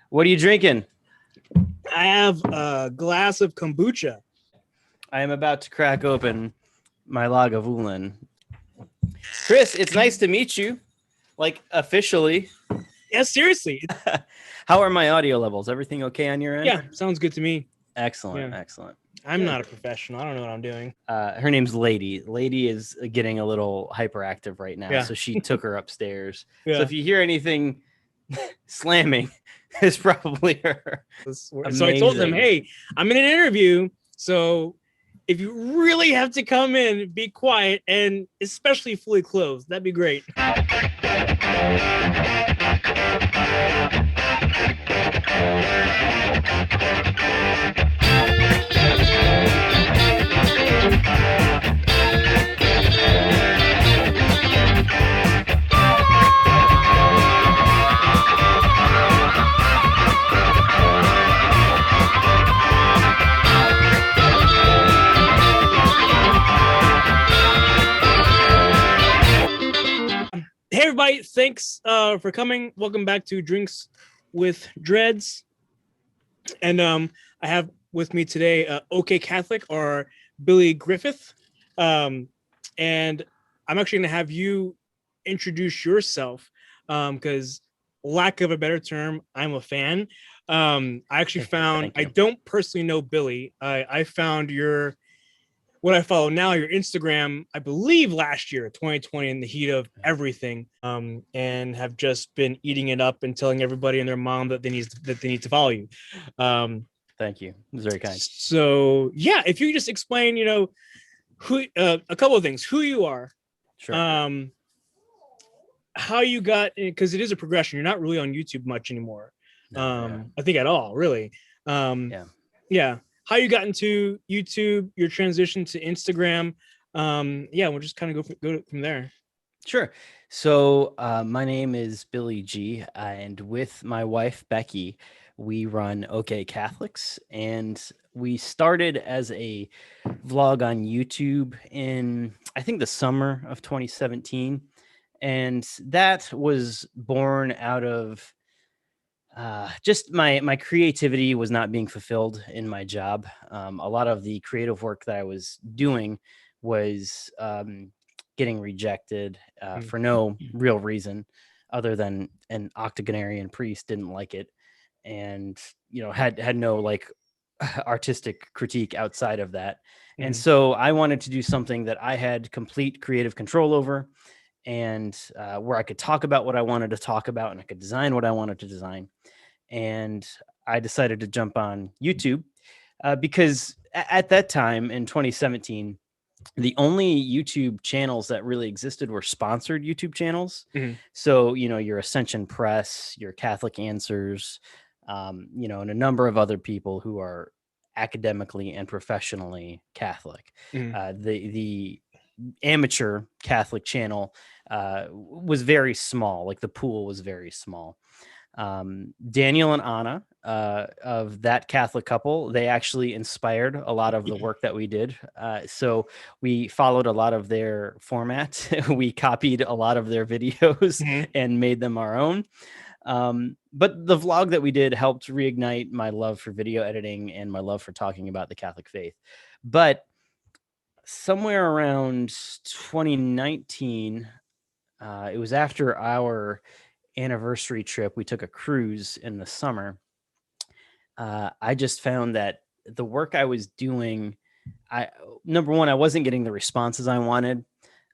What are you drinking? I have a glass of kombucha. I am about to crack open my Lagavulin. Chris, it's nice to meet you. Like, officially. Yeah, seriously. How are my audio levels? Everything okay on your end? Yeah, sounds good to me. Excellent, excellent. I'm not a professional. I don't know what I'm doing. Her name's Lady. Lady is getting a little hyperactive right now, so she took her upstairs. So if you hear anything slamming, it's probably her. So I told them, hey, I'm in an interview, so if you really have to come in, be quiet, and especially fully clothed. That'd be great. Hey everybody, thanks for coming. Welcome back to Drinks with Dreads. And I have with me today OK Catholic, or Billy Griffith. And I'm actually going to have you introduce yourself because, lack of a better term, I'm a fan. I actually found, I don't personally know Billy. I found what I follow now, your Instagram, I believe last year, 2020, in the heat of everything, and have just been eating it up and telling everybody and their mom that they need to follow you. Thank you. It was very kind. So yeah, if you could just explain, who a couple of things, who you are, sure, how you got, because it is a progression. You're not really on YouTube much anymore. I think at all, really. Yeah. How you got into YouTube, your transition to Instagram. We'll just kind of go from there. Sure. So my name is Billy G, and with my wife, Becky, we run OK Catholics, and we started as a vlog on YouTube in, I think, the summer of 2017. And that was born out of just my creativity was not being fulfilled in my job. A lot of the creative work that I was doing was getting rejected for no real reason other than an octogenarian priest didn't like it, and had no like artistic critique outside of that. And so I wanted to do something that I had complete creative control over, and where I could talk about what I wanted to talk about, and I could design what I wanted to design. And I decided to jump on YouTube because at that time in 2017, the only YouTube channels that really existed were sponsored YouTube channels. So, your Ascension Press, your Catholic Answers, and a number of other people who are academically and professionally Catholic. The amateur Catholic channel was very small. Like, the pool was very small. Daniel and Anna of That Catholic Couple, they actually inspired a lot of the work that we did. So we followed a lot of their format. We copied a lot of their videos and made them our own. But the vlog that we did helped reignite my love for video editing and my love for talking about the Catholic faith. But somewhere around 2019, it was after our anniversary trip. We took a cruise in the summer. I just found that the work I was doing, number one, I wasn't getting the responses I wanted.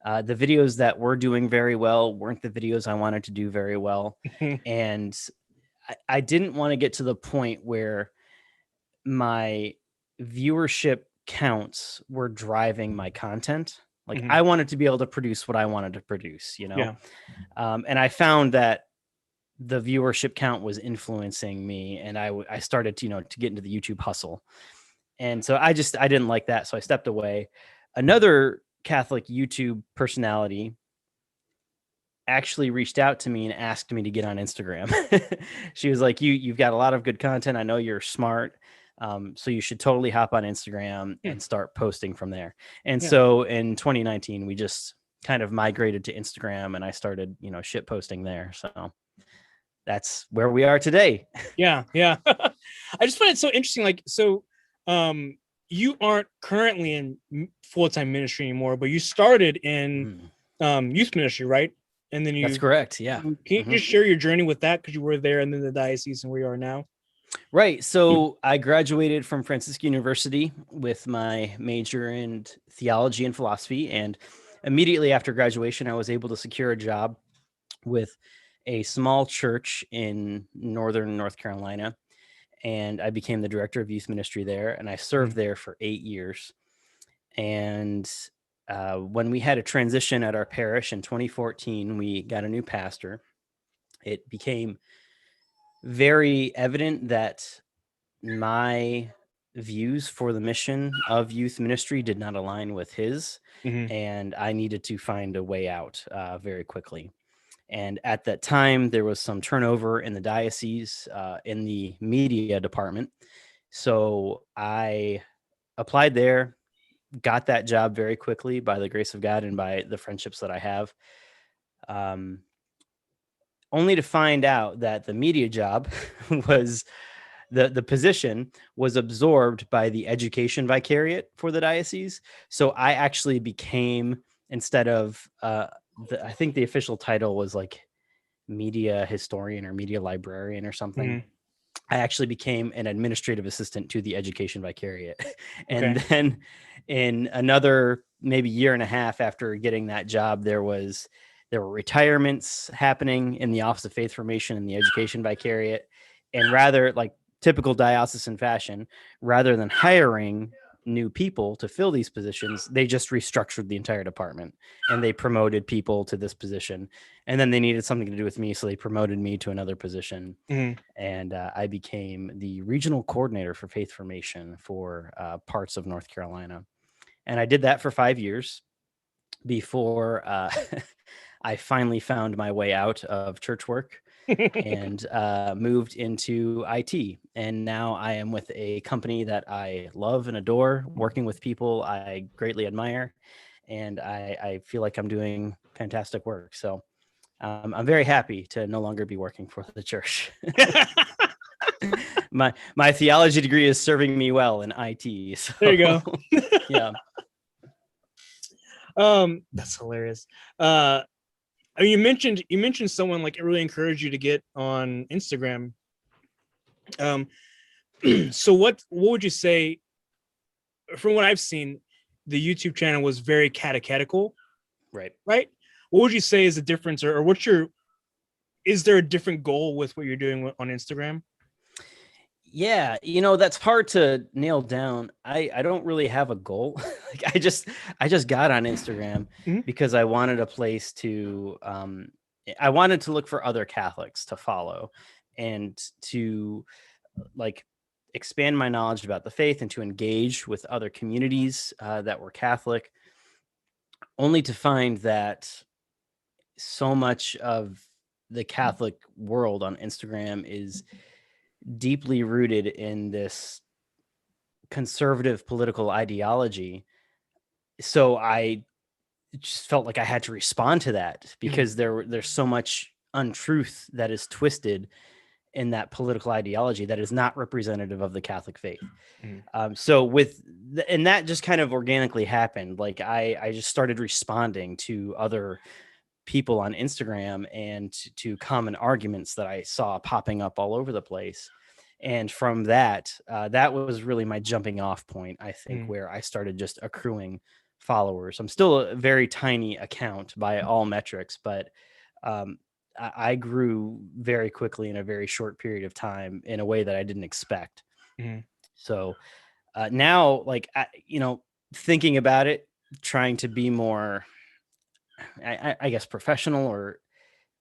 The videos that were doing very well weren't the videos I wanted to do very well. And I didn't want to get to the point where my viewership counts were driving my content. Like, I wanted to be able to produce what I wanted to produce, and I found that the viewership count was influencing me, and I started to get into the YouTube hustle. And so I didn't like that. So I stepped away. Another Catholic YouTube personality actually reached out to me and asked me to get on Instagram. She was like, you've got a lot of good content. I know you're smart. So you should totally hop on Instagram and start posting from there. And so in 2019, we just kind of migrated to Instagram, and I started, shit posting there. So that's where we are today. Yeah, yeah. I just find it so interesting. Like, so, um, you aren't currently in full time ministry anymore, but you started in Mhm. youth ministry, right? And then That's you correct. Yeah. can you Hmm. just share your journey with that because you were there and then the diocese and where you are now. Right. So I graduated from Franciscan University with my major in theology and philosophy. And immediately after graduation, I was able to secure a job with a small church in northern North Carolina. And I became the director of youth ministry there. And I served Mm, there for 8 years. And when we had a transition at our parish in 2014, we got a new pastor. It became very evident that my views for the mission of youth ministry did not align with his, mhm, and I needed to find a way out very quickly. And at that time, there was some turnover in the diocese in the media department. So I applied there, got that job very quickly by the grace of God and by the friendships that I have. Um, Only to find out that the media job was the position was absorbed by the education vicariate for the diocese. So I actually became, instead of I think the official title was like media historian or media librarian or something. mhm. I actually became an administrative assistant to the education vicariate. And Okay. then in another maybe year and a half after getting that job, there were retirements happening in the Office of Faith Formation and the education vicariate. And rather, like typical diocesan fashion, rather than hiring new people to fill these positions, they just restructured the entire department and they promoted people to this position. And then they needed something to do with me, so they promoted me to another position, Mhm. and I became the regional coordinator for faith formation for parts of North Carolina. And I did that for 5 years before I finally found my way out of church work and moved into IT. And now I am with a company that I love and adore, working with people I greatly admire, and I feel like I'm doing fantastic work. So I'm very happy to no longer be working for the church. My theology degree is serving me well in IT. There So you go. yeah. That's hilarious. I mean, you mentioned someone like it really encouraged you to get on Instagram. Um, so what would you say? From what I've seen, the YouTube channel was very catechetical, Right. right? What would you say is the difference, or what's your? Is there a different goal with what you're doing on Instagram? Yeah, that's hard to nail down. I don't really have a goal. Like I just got on Instagram Mhm, because I wanted a place to I wanted to look for other Catholics to follow and to like expand my knowledge about the faith and to engage with other communities that were Catholic, only to find that so much of the Catholic world on Instagram is deeply rooted in this conservative political ideology. So I just felt like I had to respond to that mhm, because there's so much untruth that is twisted in that political ideology that is not representative of the Catholic faith. mhm, So and that just kind of organically happened. Like I just started responding to other people on Instagram and to common arguments that I saw popping up all over the place. And from that, that was really my jumping off point, I think, mhm, where I started just accruing followers. I'm still a very tiny account by all metrics, but um, I grew very quickly in a very short period of time in a way that I didn't expect. mhm, So now, like, thinking about it, trying to be more, I guess, professional or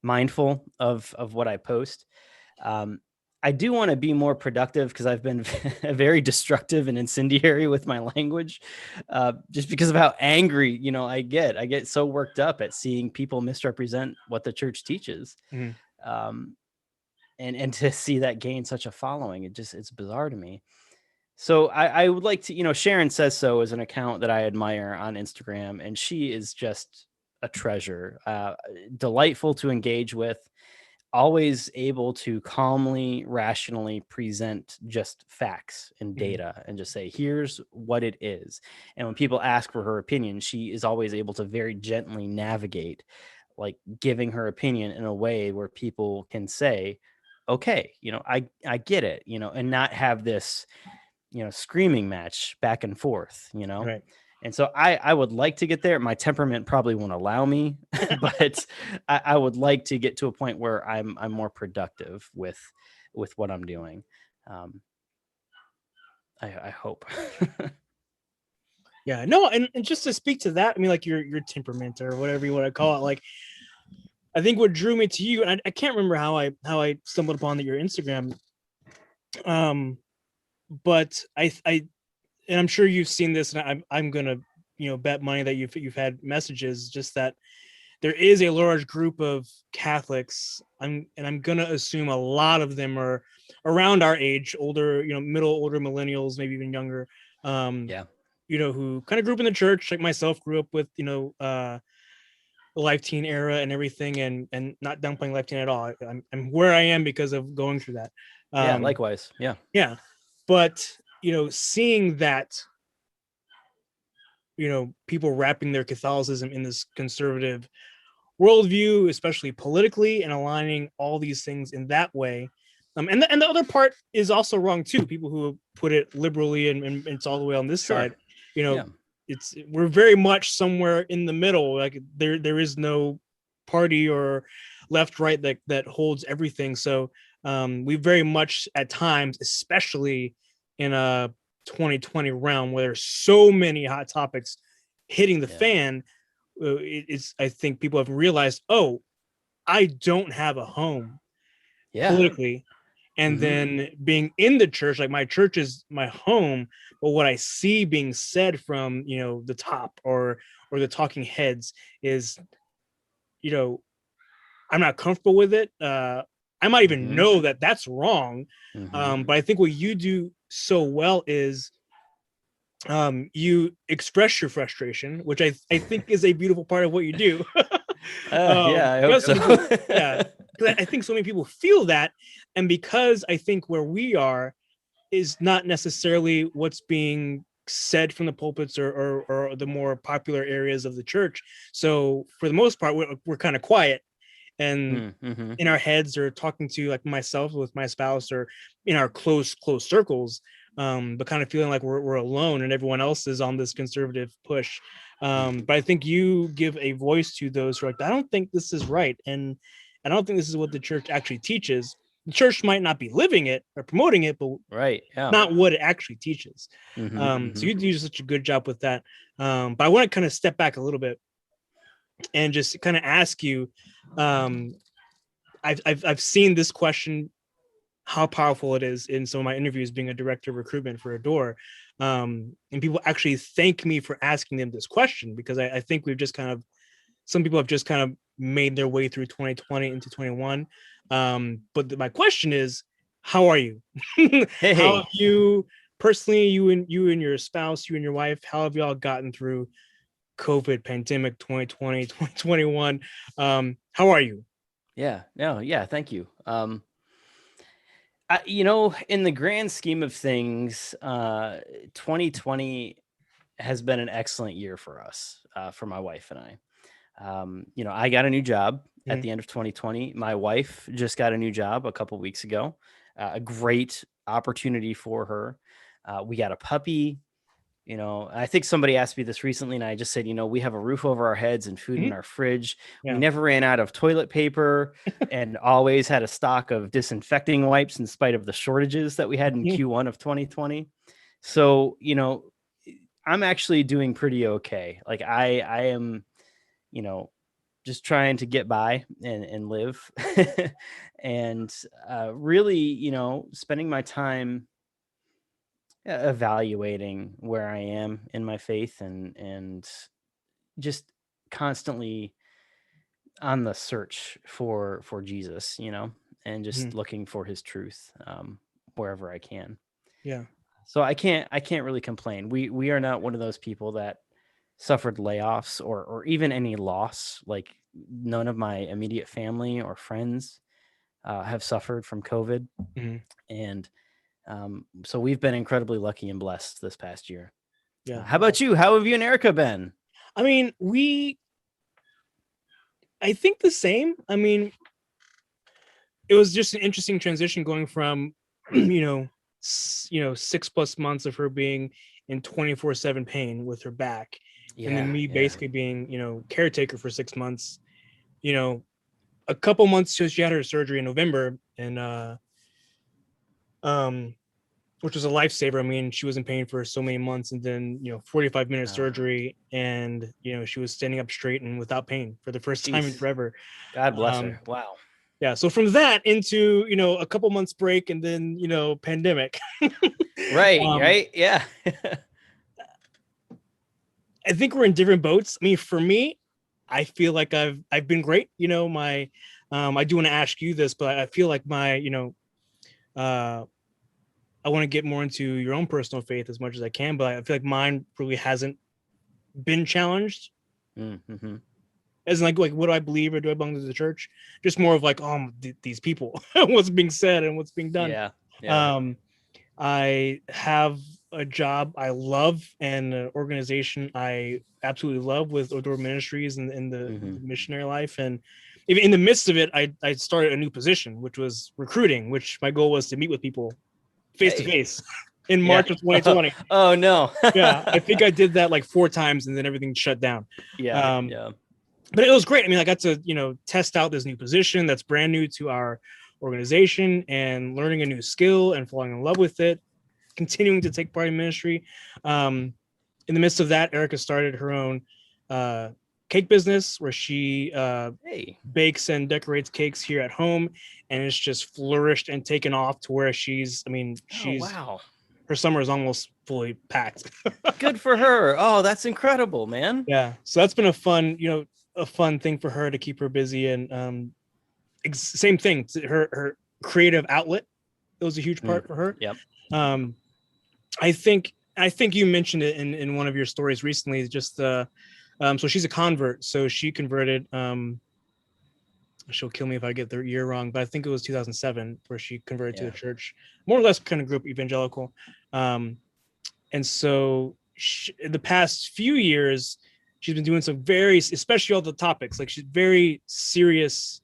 mindful of what I post. Um, I do want to be more productive because I've been very destructive and incendiary with my language, just because of how angry I get. I get so worked up at seeing people misrepresent what the church teaches, mhm, um, and to see that gain such a following, it's bizarre to me. So I would like to, Sharon Says So is an account that I admire on Instagram, and she is just a treasure, delightful to engage with, always able to calmly, rationally present just facts and Mhm. data and just say, here's what it is. And when people ask for her opinion, she is always able to very gently navigate, like giving her opinion in a way where people can say, okay, I get it, and not have this, screaming match back and forth. Right. And so I would like to get there. My temperament probably won't allow me, but I would like to get to a point where I'm more productive with what I'm doing. Um, I hope. Yeah, no, and just to speak to that, I mean, like your temperament or whatever you want to call it, like I think what drew me to you, and I can't remember how I stumbled upon your Instagram, um, but I and I'm sure you've seen this, and I'm gonna bet money that you've had messages just that there is a large group of Catholics. I'm gonna assume a lot of them are around our age, older, older millennials, maybe even younger. Um, Yeah. who kind of grew up in the church, like myself, grew up with the life teen era and everything, and not downplaying life teen at all. I'm where I am because of going through that. Yeah. Um, Likewise. Yeah. yeah, but seeing that people wrapping their Catholicism in this conservative worldview, especially politically, and aligning all these things in that way. And the other part is also wrong too. People who put it liberally and it's all the way on this Sure. side, you know, Yeah. we're very much somewhere in the middle. Like there is no party or left right that holds everything. So we very much at times, especially in a 2020 realm where there's so many hot topics hitting the Yeah. fan, it's I think people have realized, oh, I don't have a home Yeah. politically, and Mm-hmm. then being in the church, like my church is my home, but what I see being said from the top or the talking heads is, you know I'm not comfortable with it. I might even Mm-hmm. know that that's wrong, Mm-hmm. but I think what you do so well is you express your frustration, which I think is a beautiful part of what you do. Yeah, I hope Because so so. many people, yeah, because I think so many people feel that, and because I think where we are is not necessarily what's being said from the pulpits or the more popular areas of the church. So for the most part, we're kind of quiet and Mm-hmm. in our heads or talking to like myself with my spouse or in our close circles, but kind of feeling like we're alone and everyone else is on this conservative push. But I think you give a voice to those who are like, I don't think this is right, and I don't think this is what the church actually teaches. The church might not be living it or promoting it, but Right. Yeah. not what it actually teaches. Mm-hmm. So Mm-hmm. you do such a good job with that. But I want to kind of step back a little bit and just kind of ask you, um, I've seen this question, how powerful it is in some of my interviews being a director of recruitment for Adore. And people actually thank me for asking them this question because I think we've just kind of, some people have just kind of made their way through 2020 into 21. But my question is, how are you? How have Hey. you personally, you and your spouse, you and your wife, how have y'all gotten through COVID pandemic 2020, 2021? How are you? Yeah. No. Yeah. Thank you. In the grand scheme of things, 2020 has been an excellent year for us, for my wife and I. I got a new job at Mhm. the end of 2020. My wife just got a new job a couple weeks ago. A great opportunity for her. We got a puppy. I think somebody asked me this recently, and I just said, we have a roof over our heads and food in Mhm. our fridge. We Yeah. never ran out of toilet paper and always had a stock of disinfecting wipes in spite of the shortages that we had in Mhm. Q1 of 2020. So, I'm actually doing pretty okay. Like I am, you know, just trying to get by and live and really, spending my time evaluating where I am in my faith and just constantly on the search for Jesus, and just Mhm. looking for his truth wherever I can. Yeah. So I can't really complain. We are not one of those people that suffered layoffs or even any loss. Like none of my immediate family or friends have suffered from COVID, Mhm. and so we've been incredibly lucky and blessed this past year. Yeah. How about you? How have you and Erica been? I mean, I think the same. I mean, it was just an interesting transition going from, you know, 6+ months of her being in 24/7 pain with her back, and then Yeah, me yeah. basically being, caretaker for 6 months. You know, a couple months since she had her surgery in November, and um, which was a lifesaver. I mean, she was in pain for so many months, and then 45-minute Oh, surgery, and she was standing up straight and without pain for the first time in jeez. forever. God bless Um, her. Wow. yeah, so from that into a couple months break, and then pandemic. Right, um, right. Yeah. I think we're in different boats. I mean, for me, I feel like I've been great. My I do want to ask you this, but I feel like my uh I want to get more into your own personal faith as much as I can, but I feel like mine really hasn't been challenged. Mm-hmm. As in, like what do I believe, or do I belong to the church? Just more of like, these people, what's being said and what's being done. Yeah, yeah. Um, I have a job I love and an organization I absolutely love with Outdoor Ministries and in Mm-hmm. the missionary life. And even in the midst of it, I started a new position, which was recruiting, which my goal was to meet with people face to Hey. face in Yeah. March of 2020. Oh no. Yeah, I think I did that like 4 times, and then everything shut down. Yeah, Um, yeah. but it was great. I mean, I got to test out this new position that's brand new to our organization, and learning a new skill and falling in love with it, continuing to take part in ministry. Um, in the midst of that, Erica started her own uh, cake business where she Hey. bakes and decorates cakes here at home, and it's just flourished and taken off to where I mean, Oh wow. her summer is almost fully packed. Good for her. Oh, that's incredible, man. Yeah, so that's been a fun thing for her to keep her busy. And same thing, her creative outlet. It was a huge Mm. part for her. Yep. Um, I think you mentioned it in one of your stories recently. Just so she's a convert. So she converted. She'll kill me if I get the year wrong, but I think it was 2007 where she converted to the Yeah. church, more or less kind of group evangelical. Um, and so the past few years, she's been doing some very, especially all the topics, like she's very serious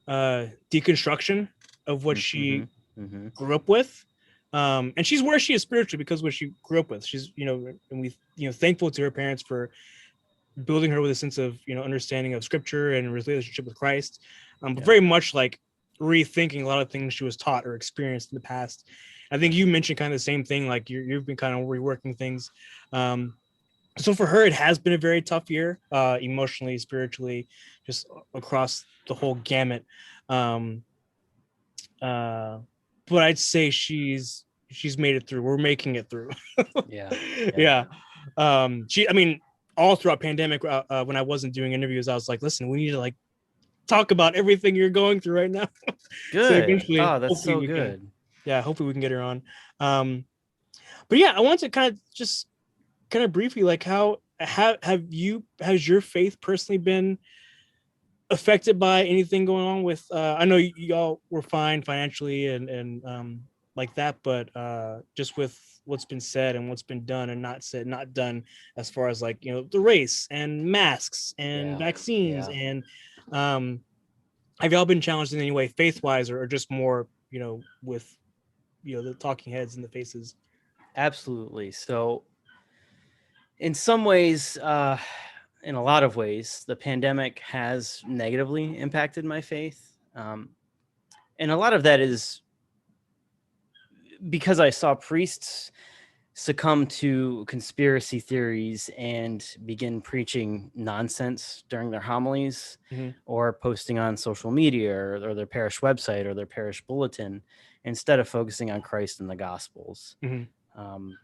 deconstruction of what Mm-hmm. she Mm-hmm. grew up with. And she's where she is spiritually because of what she grew up with. She's, and we, thankful to her parents for building her with a sense of, understanding of scripture and relationship with Christ. But Yep. very much like rethinking a lot of things she was taught or experienced in the past. I think you mentioned kind of the same thing, like you've been kind of reworking things. Um, so for her, it has been a very tough year, emotionally, spiritually, just across the whole gamut. Um, uh, but I'd say she's made it through. We're making it through. Yeah. Yeah. Yeah. I mean, all throughout pandemic, when I wasn't doing interviews, I was like, listen, we need to like talk about everything you're going through right now. So Good. eventually, Oh, that's hopefully so we can, good. yeah, hopefully we can get her on. Um, but yeah, I want to kind of just kind of briefly, like how has your faith personally been affected by anything going on with I know y'all were fine financially and like that, but just with what's been said and what's been done and not said, not done, as far as like the race and masks and Yeah. vaccines, Yeah. and um have y'all been challenged in any way faith wise, or just more with the talking heads and the faces? Absolutely. So, in some ways, in a lot of ways, the pandemic has negatively impacted my faith. And a lot of that is because I saw priests succumb to conspiracy theories and begin preaching nonsense during their homilies Mm-hmm. or posting on social media or their parish website or their parish bulletin instead of focusing on Christ and the Gospels. Mm-hmm. Um,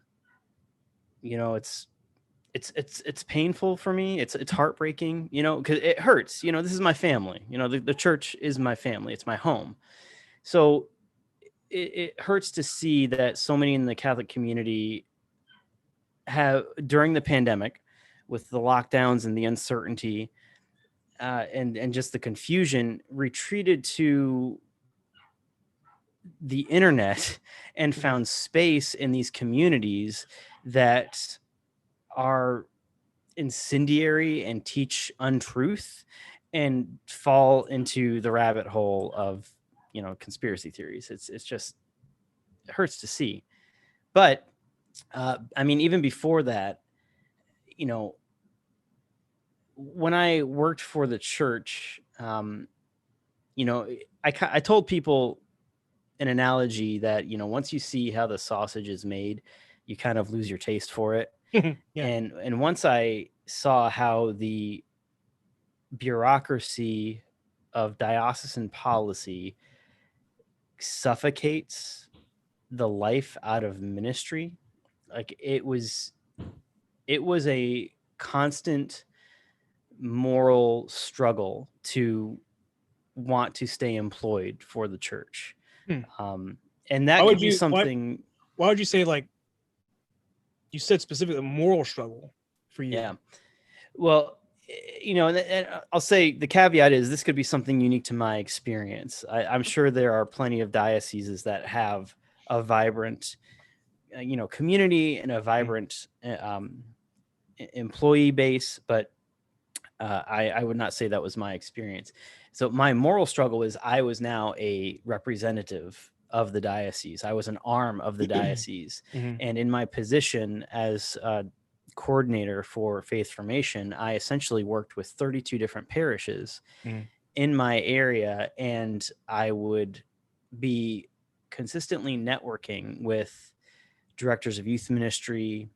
it's painful for me. It's heartbreaking, because it hurts. This is my family. The church is my family. It's my home. So it hurts to see that so many in the Catholic community have, during the pandemic, with the lockdowns and the uncertainty, and just the confusion, retreated to the internet and Mhm. found space in these communities that are incendiary and teach untruth and fall into the rabbit hole of, conspiracy theories. It's just, it hurts to see. But I mean, even before that, you know, when I worked for the church, you know, I told people an analogy that, once you see how the sausage is made, you kind of lose your taste for it. Yeah. And once I saw how the bureaucracy of diocesan policy suffocates the life out of ministry, like it was a constant moral struggle to want to stay employed for the church. Hmm. Um, and Why that would could be you something. why would you say, like, you said specifically a moral struggle for you? Yeah. Well, and I'll say the caveat is this could be something unique to my experience. I'm sure there are plenty of dioceses that have a vibrant, community and a Mm. vibrant employee base, but I would not say that was my experience. So my moral struggle is I was now a representative of the diocese. I was an arm of the diocese. Mhm. And in my position as a coordinator for faith formation, I essentially worked with 32 different parishes Mhm. in my area. And I would be consistently networking with directors of youth ministry,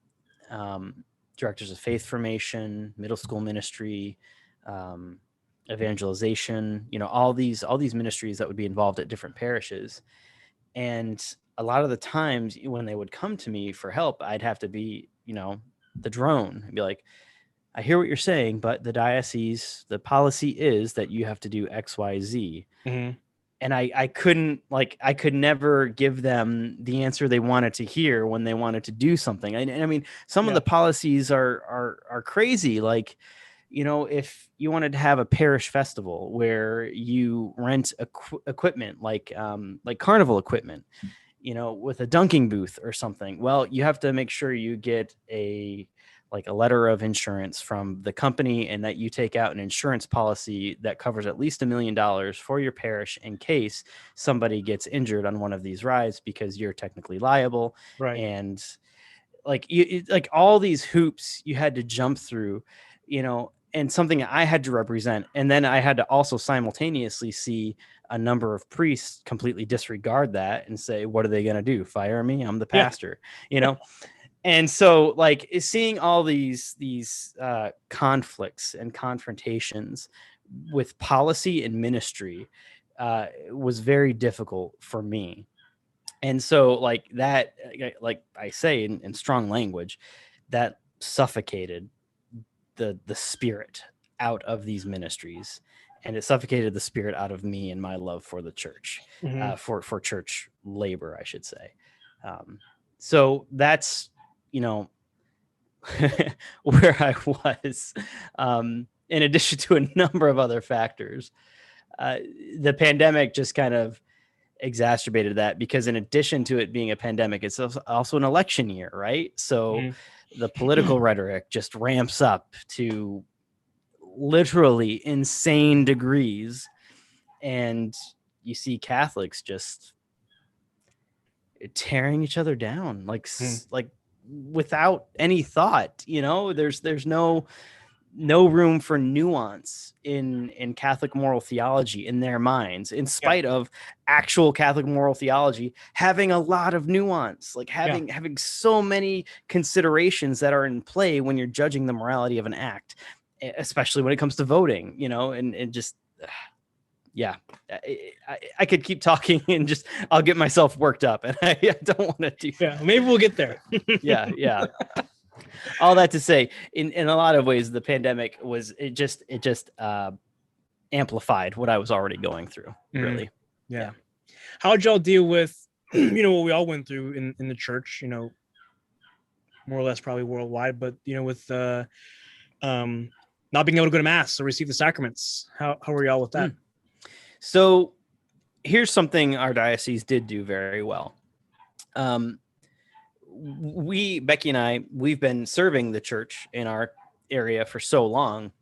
um, directors of faith formation, middle school ministry, um, evangelization. All these ministries that would be involved at different parishes. And a lot of the times when they would come to me for help, I'd have to be, the drone. I'd be like, I hear what you're saying, but the diocese, the policy is that you have to do X, Y, Z. Mhm. And I couldn't, like, I could never give them the answer they wanted to hear when they wanted to do something. And I mean, some of Yeah. the policies are crazy. Like, if you wanted to have a parish festival where you rent equipment, like carnival equipment, with a dunking booth or something, well, you have to make sure you get a letter of insurance from the company, and that you take out an insurance policy that covers at least $1 million for your parish in case somebody gets injured on one of these rides, because you're technically liable. Right. And like all these hoops you had to jump through, and something I had to represent. And then I had to also simultaneously see a number of priests completely disregard that and say, what are they going to do? Fire me? I'm the Yeah. pastor, you know? And so, like, seeing all these conflicts and confrontations with policy and ministry was very difficult for me. And so, like that, like I say in strong language, that suffocated the spirit out of these ministries, and it suffocated the spirit out of me and my love for the church, Mhm. for church labor, I should say. So that's, you know where I was, in addition to a number of other factors. Uh, the pandemic just kind of exacerbated that, because in addition to it being a pandemic, it's also an election year, right? So Mhm. the political rhetoric just ramps up to literally insane degrees, and you see Catholics just tearing each other down, Mhm. like without any thought. There's no room for nuance in Catholic moral theology in their minds, in Yeah. spite of actual Catholic moral theology having a lot of nuance, like Yeah. having so many considerations that are in play when you're judging the morality of an act, especially when it comes to voting, and just yeah. I could keep talking and just I'll get myself worked up, and I don't want to do Yeah. that. Maybe we'll get there. Yeah. All that to say, in a lot of ways, the pandemic it just amplified what I was already going through. Mhm. Really, Yeah. yeah. How'd y'all deal with, what we all went through in the church, more or less probably worldwide, but, with um, not being able to go to mass or receive the sacraments? How were y'all with that? Mm. So here's something our diocese did do very well. Um, Becky and I, we've been serving the church in our area for so long.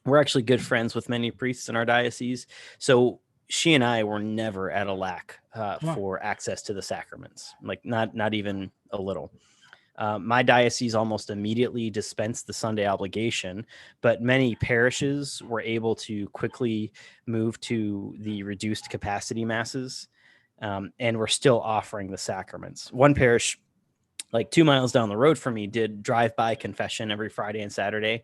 We're actually good friends with many priests in our diocese. So she and I were never at a lack Wow. for access to the sacraments, like not even a little. My diocese almost immediately dispensed the Sunday obligation, but many parishes were able to quickly move to the reduced capacity masses, and we're still offering the sacraments. One parish, like 2 miles down the road from me, did drive-by confession every Friday and Saturday.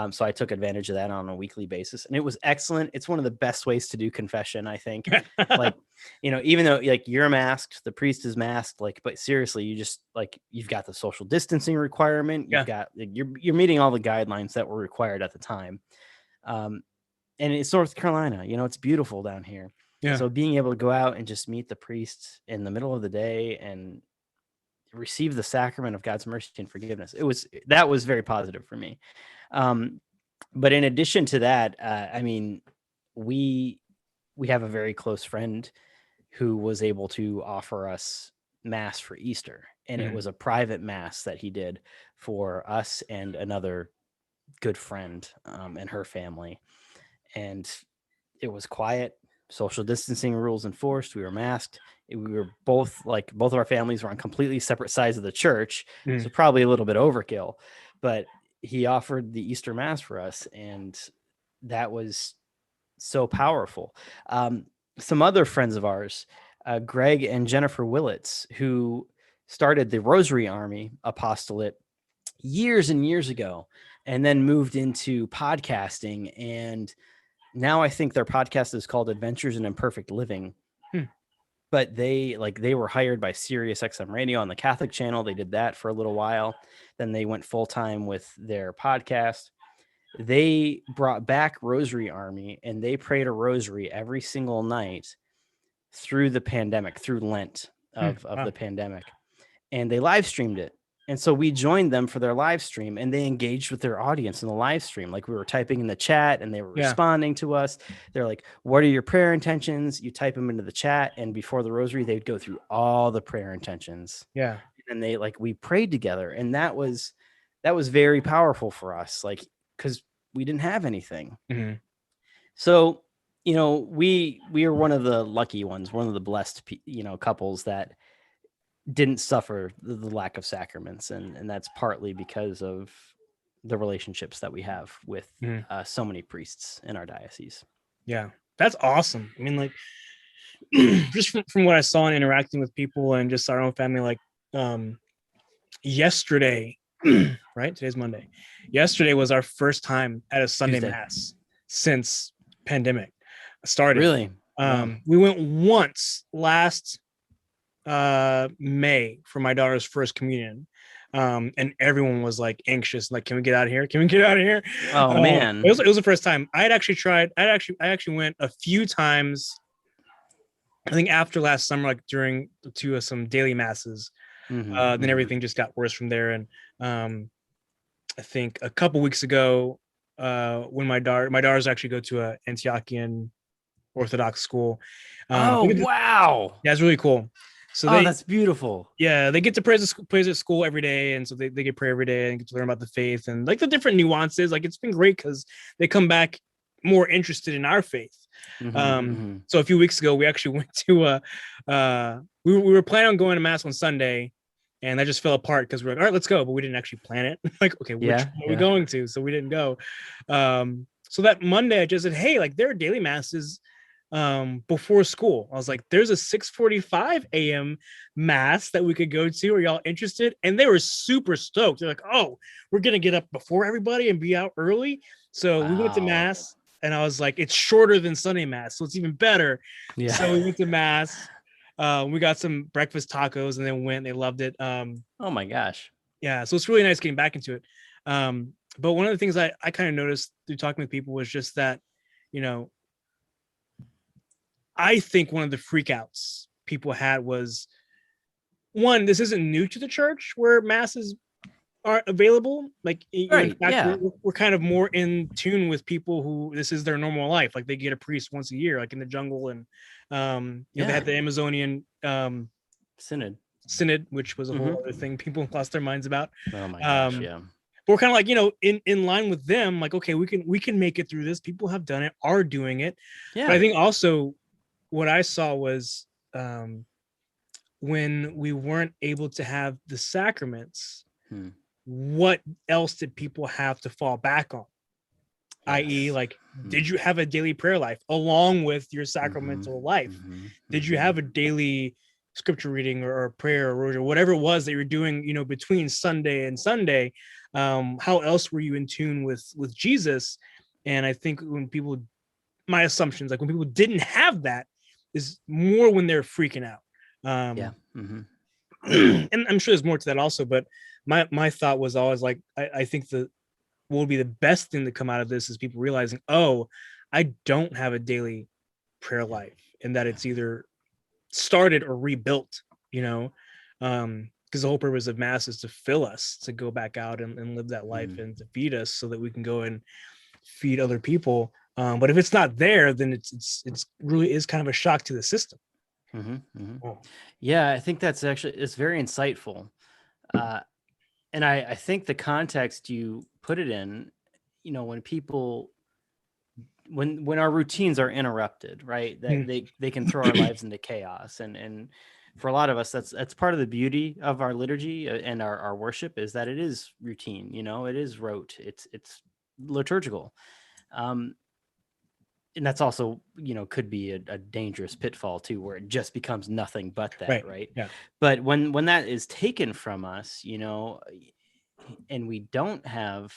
So I took advantage of that on a weekly basis, and it was excellent. It's one of the best ways to do confession, I think. Like, even though like you're masked, the priest is masked, like, but seriously, you just like you've got the social distancing requirement. You've Yeah. got you're meeting all the guidelines that were required at the time. Um, and it's North Carolina, it's beautiful down here. Yeah. So being able to go out and just meet the priest in the middle of the day and receive the sacrament of God's mercy and forgiveness. That was very positive for me. But in addition to that, I mean, we have a very close friend who was able to offer us mass for Easter, and it was a private mass that he did for us and another good friend and her family, and it was quiet. Social distancing rules enforced. We were masked. We were both both of our families were on completely separate sides of the church, so probably a little bit overkill. But he offered the Easter Mass for us, and that was so powerful. Some other friends of ours, Greg and Jennifer Willits, who started the Rosary Army apostolate years and years ago, and then moved into podcasting, and now I think their podcast is called Adventures in Imperfect Living. But they were hired by Sirius XM Radio on the Catholic channel. They did that for a little while. Then they went full time with their podcast. They brought back Rosary Army, and they prayed a rosary every single night through the pandemic, through Lent of Wow. the pandemic. And they live streamed it. And so we joined them for their live stream, and they engaged with their audience in the live stream. Like, we were typing in the chat and they were responding to us. They're like, what are your prayer intentions? You type them into the chat. And before the rosary, they'd go through all the prayer intentions. Yeah. And we prayed together. And that was very powerful for us. Like, cause we didn't have anything. So, we are one of the lucky ones, one of the blessed, couples that didn't suffer the lack of sacraments, and that's partly because of the relationships that we have with so many priests in our diocese. Yeah, that's awesome. I mean, like, just from what I saw and interacting with people and just our own family, like, yesterday, right? Today's Monday. Yesterday was our first time at a Sunday Tuesday. Mass since pandemic started. Really? We went once last May for my daughter's first communion, and everyone was like anxious, like, can we get out of here, Oh man, it was the first time. I actually went a few times, I think, after last summer, like during to some daily masses. Then everything just got worse from there, and I think a couple weeks ago, when my daughters actually go to a Antiochian Orthodox school. Wow. Yeah, it's really cool. So that's beautiful. Yeah, they get to pray at school every day, and so they get to pray every day and get to learn about the faith and like the different nuances. Like, it's been great because they come back more interested in our faith. So a few weeks ago, we actually went to we were planning on going to Mass on Sunday, and that just fell apart because we were like, all right, let's go, but we didn't actually plan it. Like, okay, which one are we going to? So we didn't go. So that Monday, I just said, hey, like, there are daily masses before school. I was like, there's a 6:45 a.m. mass that we could go to. Are y'all interested? And they were super stoked. They're like, oh, we're gonna get up before everybody and be out early. So we went to Mass, and I was like, it's shorter than Sunday Mass, so it's even better. Yeah. So we went to Mass. We got some breakfast tacos and then went. They loved it. Oh my gosh. Yeah, so it's really nice getting back into it. But one of the things I kind of noticed through talking with people was just that, I think one of the freakouts people had was, one, this isn't new to the church where Mass is are available. Like, in Right. fact, Yeah. we're kind of more in tune with people who this is their normal life. Like, they get a priest once a year, like in the jungle, and they Yeah. had the Amazonian Synod. synod, which was a whole Hmm. other thing people lost their minds about. Oh my gosh. Um, Yeah. but we're kind of like, in line with them. Like, okay, we can make it through this. People have done it, are doing it. But I Yeah. think also what I saw was, when we weren't able to have the sacraments, Hmm. what else did people have to fall back on? I.e., Yes. like, Hmm. did you have a daily prayer life along with your Hmm. sacramental life? Hmm. Did you Hmm. have a daily scripture reading, or prayer or rosary, whatever it was that you're doing, between Sunday and Sunday? How else were you in tune with Jesus? And I think when people, my assumptions, like when people didn't have that, is more when they're freaking out. Yeah. Um, Hmm. and I'm sure there's more to that also, but my thought was always like, I think the what would be the best thing to come out of this is people realizing, oh, I don't have a daily prayer Yeah. life, and that Yeah. it's either started or rebuilt, you know. Because the whole purpose of mass is to fill us, to go back out and live that life, Mm. and to feed us so that we can go and feed other people. But if it's not there, then it's really is kind of a shock to the system. Hmm. Hmm. Oh. Yeah, I think it's very insightful. Uh, and I think the context you put it in, when people, when our routines are interrupted, right, that Mm, they can throw our lives into chaos. And for a lot of us, that's part of the beauty of our liturgy, and our worship, is that it is routine, it is rote, it's liturgical. Um, and that's also, could be a dangerous pitfall too, where it just becomes nothing but that, right. right? Yeah. But when that is taken from us, and we don't have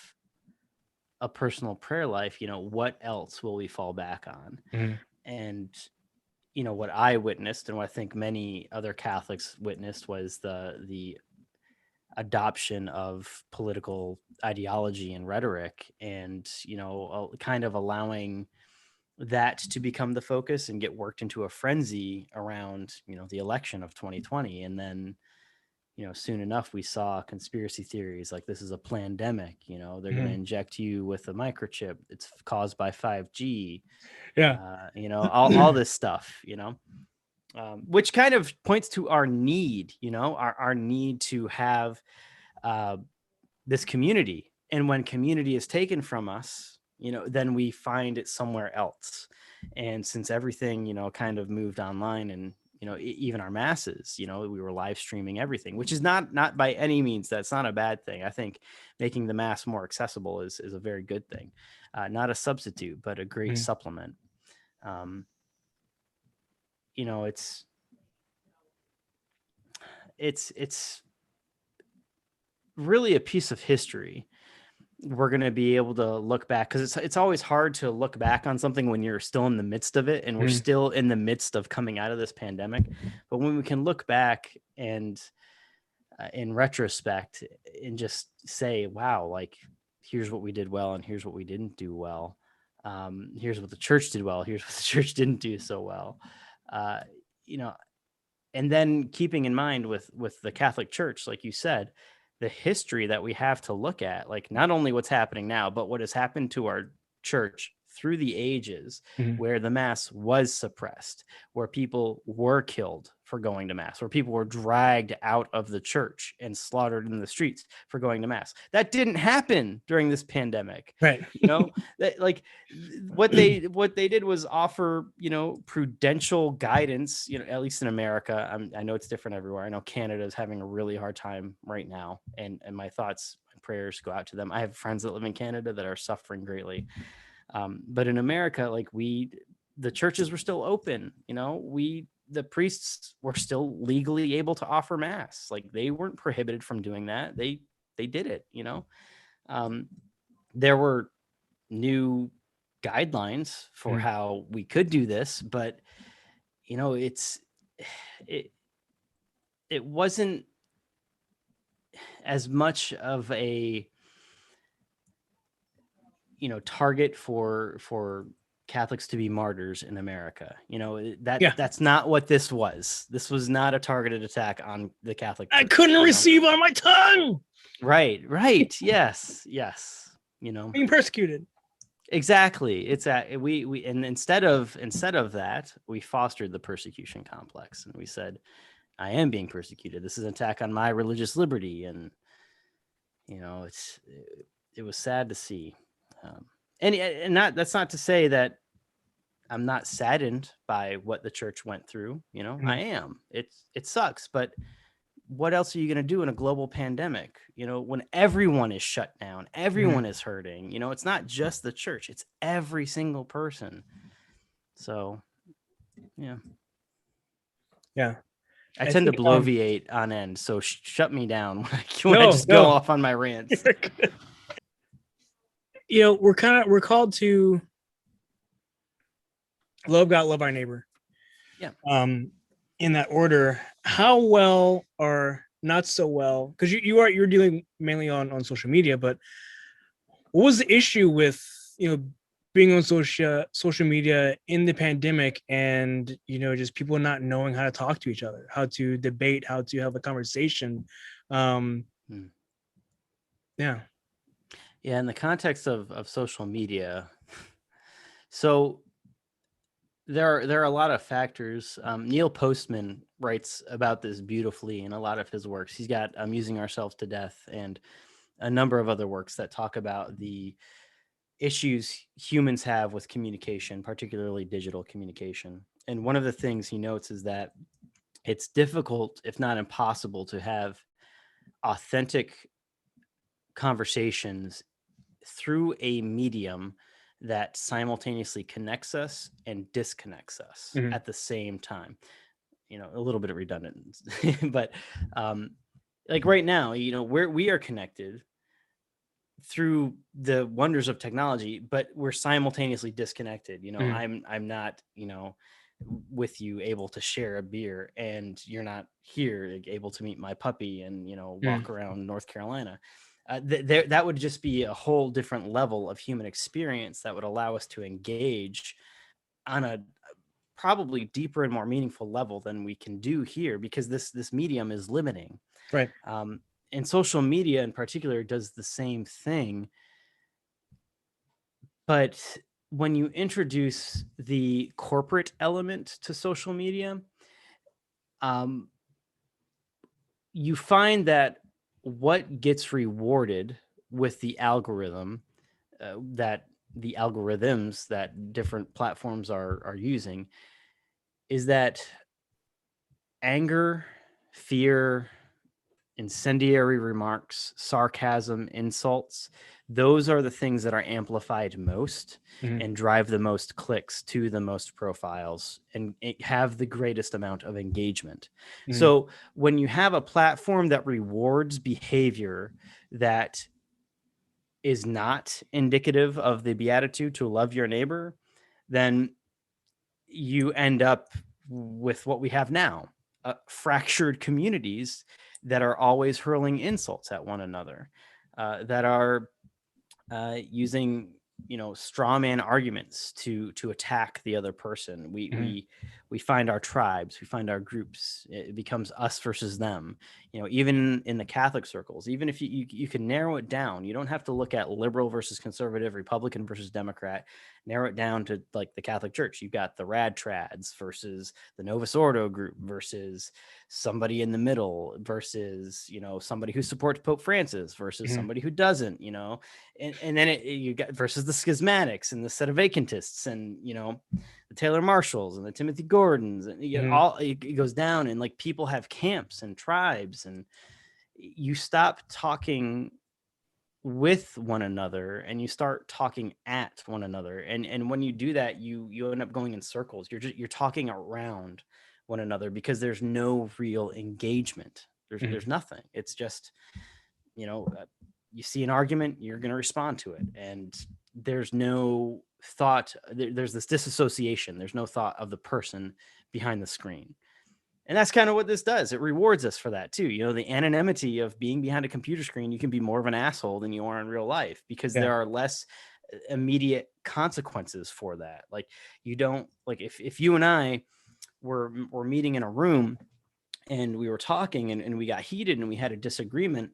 a personal prayer life, what else will we fall back on? Mm-hmm. And what I witnessed, and what I think many other Catholics witnessed, was the adoption of political ideology and rhetoric, and kind of allowing that to become the focus and get worked into a frenzy around the election of 2020. And then soon enough we saw conspiracy theories like this is a pandemic, they're going to Mm-hmm. inject you with a microchip, it's caused by 5G, Yeah. all this stuff, which kind of points to our need, our need to have uh, this community. And when community is taken from us, then we find it somewhere else. And since everything, kind of moved online, and even our masses, we were live streaming everything, which is not by any means, that's not a bad thing. I think making the mass more accessible is a very good thing, not a substitute, but a great Mm-hmm. supplement. um, it's it's really a piece of history. We're going to be able to look back, because it's always hard to look back on something when you're still in the midst of it, and we're Mm-hmm. still in the midst of coming out of this pandemic. But when we can look back and in retrospect, and just say, wow, like, here's what we did well and here's what we didn't do well, here's what the church did well, here's what the church didn't do so well, uh, you know and then keeping in mind with the Catholic Church, like you said, the history that we have to look at, like not only what's happening now, but what has happened to our church through the ages, Mm-hmm. where the mass was suppressed, where people were killed for going to mass, where people were dragged out of the church and slaughtered in the streets for going to mass. That didn't happen during this pandemic. Right. That, like, what they did was offer prudential guidance, at least in America. I know it's different everywhere. I know Canada is having a really hard time right now, and my thoughts and prayers go out to them. I have friends that live in Canada that are suffering greatly, but in America, like, the churches were still open. The priests were still legally able to offer mass. Like, they weren't prohibited from doing that. They did it. Um, there were new guidelines for Mm-hmm. how we could do this, but it's it it wasn't as much of a target for Catholics to be martyrs in America. Yeah. That's not what this was. This was not a targeted attack on the Catholic I Church. couldn't receive on my tongue. Right. Yes. Being persecuted. Exactly. It's we and instead of that, we fostered the persecution complex, and we said, I am being persecuted. This is an attack on my religious liberty, and it was sad to see. And not that's not to say that I'm not saddened by what the church went through. I am. It sucks, but what else are you going to do in a global pandemic? When everyone is shut down, everyone is hurting. It's not just the church; it's every single person. So, yeah. Yeah. I I tend to think bloviate on end, so shut me down when I no, just go no. off on my rants. We're called to love God, love our neighbor. Yeah. In that order, how well or not so well? Because you're dealing mainly on social media, but what was the issue with being on social media in the pandemic, and just people not knowing how to talk to each other, how to debate, how to have a conversation? Hmm. Yeah. Yeah, in the context of social media, so there are a lot of factors. Neil Postman writes about this beautifully in a lot of his works. He's got Amusing Ourselves to Death and a number of other works that talk about the issues humans have with communication, particularly digital communication. And one of the things he notes is that it's difficult, if not impossible, to have authentic conversations through a medium that simultaneously connects us and disconnects us Mhm. at the same time. A little bit of redundant, but like right now, we are connected through the wonders of technology, but we're simultaneously disconnected. Mhm. I'm not, with you able to share a beer, and you're not here able to meet my puppy and Mhm. walk around North Carolina. That would just be a whole different level of human experience that would allow us to engage on a probably deeper and more meaningful level than we can do here, because this medium is limiting. Right. And social media in particular does the same thing. But when you introduce the corporate element to social media, um, you find that what gets rewarded with the algorithm, that the algorithms that different platforms are using, is that anger, fear, incendiary remarks, sarcasm, insults, those are the things that are amplified most Mhm. and drive the most clicks to the most profiles and have the greatest amount of engagement. Mhm. So when you have a platform that rewards behavior that is not indicative of the beatitude to love your neighbor, then you end up with what we have now, fractured communities that are always hurling insults at one another, that are using straw man arguments to attack the other person. we Mhm. we we find our tribes, we find our groups. It becomes us versus them. Even in the Catholic circles, even if you can narrow it down, you don't have to look at liberal versus conservative, Republican versus Democrat. Narrow it down to like the Catholic Church. You've got the rad trads versus the Novus Ordo group versus somebody in the middle versus somebody who supports Pope Francis versus Mhm. somebody who doesn't. And then you got versus the schismatics and the sedevacantists and the Taylor Marshalls and the Timothy Gordons, and Mhm. all it goes down, and like people have camps and tribes, and you stop talking with one another and you start talking at one another, and when you do that, you end up going in circles. You're talking around one another because there's no real engagement. Mhm. There's nothing. It's just you know, uh, you see an argument, you're going to respond to it. And there's no thought, there's this disassociation. There's no thought of the person behind the screen. And that's kind of what this does. It rewards us for that too. The anonymity of being behind a computer screen, you can be more of an asshole than you are in real life because Yeah. there are less immediate consequences for that. Like, you don't, like, if you and I were meeting in a room and we were talking and we got heated and we had a disagreement,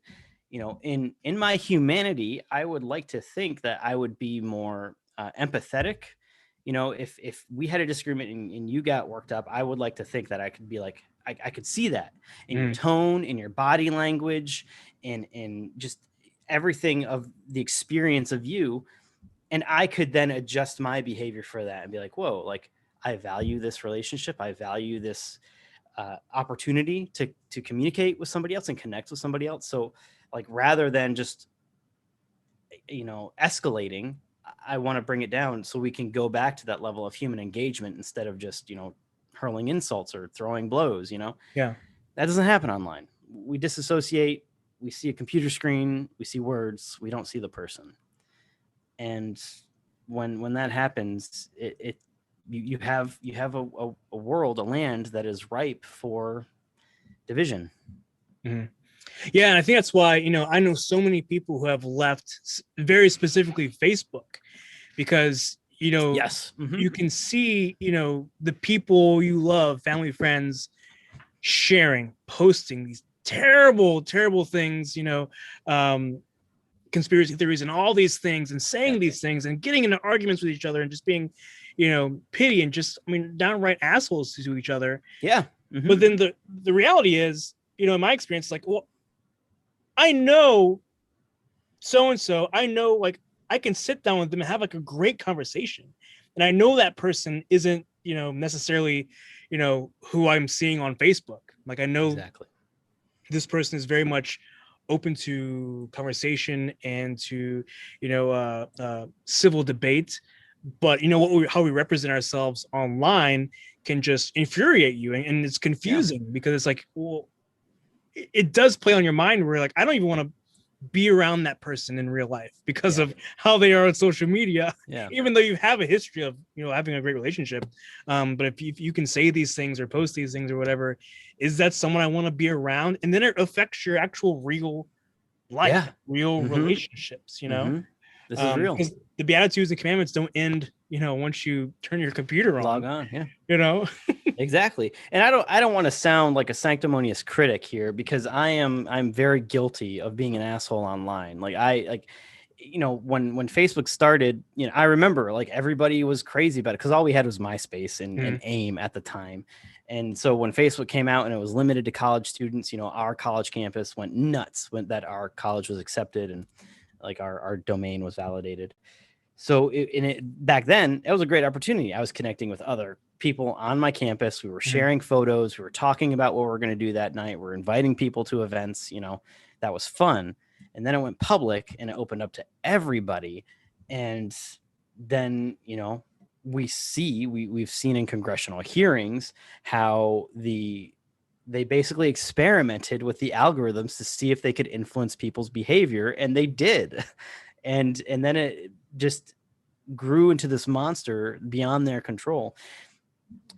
in my humanity, I would like to think that I would be more empathetic. If we had a disagreement and you got worked up, I would like to think that I could be like, I could see that in your tone, in your body language, and just everything of the experience of you. And I could then adjust my behavior for that and be like, whoa, like, I value this relationship. I value this opportunity to communicate with somebody else and connect with somebody else. So, like, rather than just escalating, I want to bring it down so we can go back to that level of human engagement instead of just hurling insults or throwing blows. Yeah. That doesn't happen online. We disassociate. We see a computer screen. We see words. We don't see the person. And when that happens, you have a world, a land that is ripe for division. Mm-hmm. Yeah, and I think that's why I know so many people who have left, very specifically Facebook, because Yes. you can see the people you love, family, friends, sharing, posting these terrible, terrible things, conspiracy theories and all these things, and saying these things and getting into arguments with each other and just being petty and just, downright assholes to each other. Yeah. But then the reality is, in my experience, like, well, I know so and so, I know, like, I can sit down with them and have like a great conversation, and I know that person isn't necessarily who I'm seeing on Facebook. Like, I know exactly this person is very much open to conversation and to civil debate, but how we represent ourselves online can just infuriate you, and it's confusing because it's like, well, it does play on your mind where, like, I don't even want to be around that person in real life because of how they are on social media, even though you have a history of having a great relationship. But if you can say these things or post these things or whatever, is that someone I want to be around? And then it affects your actual real life, real relationships. This is real. Because the Beatitudes and Commandments don't end once you turn your computer on. Log on. Exactly. And I don't want to sound like a sanctimonious critic here, because I'm very guilty of being an asshole online. Like, when Facebook started, I remember, like, everybody was crazy about it because all we had was MySpace and AIM at the time. And so when Facebook came out and it was limited to college students, our college campus went nuts when that our college was accepted and, like, our domain was validated. So back then, it was a great opportunity. I was connecting with other people on my campus. We were sharing photos. We were talking about what we were going to do that night. We're inviting people to events. That was fun. And then it went public and it opened up to everybody. And then, we've seen in congressional hearings how they basically experimented with the algorithms to see if they could influence people's behavior, and they did. And then it just grew into this monster beyond their control.